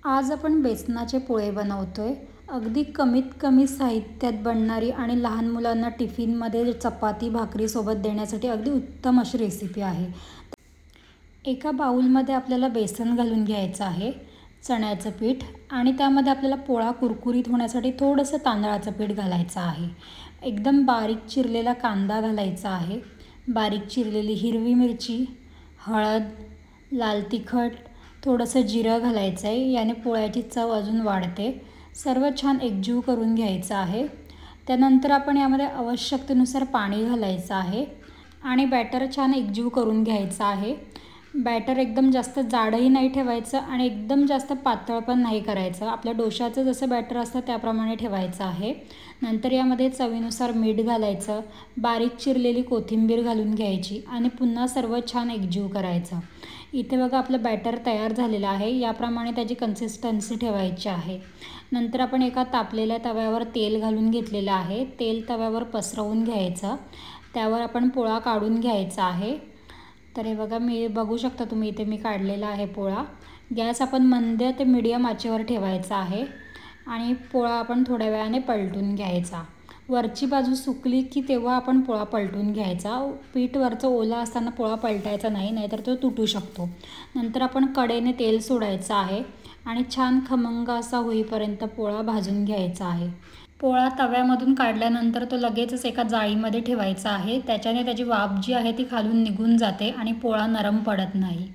आज आपण बेसनाचे पोळे बनवतोय। अगदी कमीत कमी साहित्यात बनणारी आणि लहान मुलांना टिफिनमध्ये चपाती भाकरी सोबत देण्यासाठी अगदी उत्तम अशी रेसिपी आहे। एका बाउलमध्ये आपल्याला बेसन घालून घ्यायचं आहे, चण्याचं पीठ, आणि त्यामध्ये आपल्याला पोळा कुरकुरीत होण्यासाठी थोडंसं तांदळाचं पीठ घालायचं आहे। एकदम बारीक चिरलेला कांदा घालायचा आहे, बारीक चिरलेली हिरवी मिरची, हळद, लाल तिखट, थोडंसं जिरं घालायचं आहे। याने पोळ्याची चव अजून वाढते। सर्व छान एकजीव करून घ्यायचं आहे। त्यानंतर आपण यामध्ये आवश्यकतेनुसार पाणी घालायचं आहे आणि बॅटर छान एकजीव करून घ्यायचं आहे। बॅटर एकदम जास्त जाडही नाही ठेवायचं आणि एकदम जास्त पातळ पण नाही करायचं। आपल्या डोशाचं जसं बॅटर असतं त्याप्रमाणे ठेवायचं आहे। नंतर यामध्ये चवीनुसार मीठ घालायचं, बारीक चिरलेली कोथिंबीर घालून घ्यायची आणि पुन्हा सर्व छान एकजीव करायचं। इथे बघा आपलं बॅटर तयार झालेलं आहे। याप्रमाणे त्याची कन्सिस्टन्सी ठेवायची आहे। नंतर आपण एका तापलेल्या तव्यावर तेल घालून घेतलेलं आहे। तेल तव्यावर पसरवून घ्यायचं, त्यावर आपण पोळा काढून घ्यायचा आहे। तर हे बघा, मी बघू शकता तुम्ही, इथे मी काढलेला आहे पोळा। गॅस आपण मंद ते मीडियम आचेवर ठेवायचा आहे आणि पोळा आपण थोड्या वेळाने पलटून घ्यायचा। वरची बाजू सुकली की तेव्हा आपण पोळा पलटून घ्यायचा। पीठ वरचं ओलं असताना पोळा पलटायचा नाही, नाहीतर तो तुटू शकतो। नंतर आपण कडेने तेल सोडायचं आहे आणि छान खमंग असा होईपर्यंत पोळा भाजून घ्यायचा आहे। पोळा तव्यामधून काढल्यानंतर तो लगेचच एका जाळीमध्ये ठेवायचा आहे। त्याच्याने त्याची वाफ जी आहे ती खालून निघून जाते आणि पोळा नरम पडत नाही।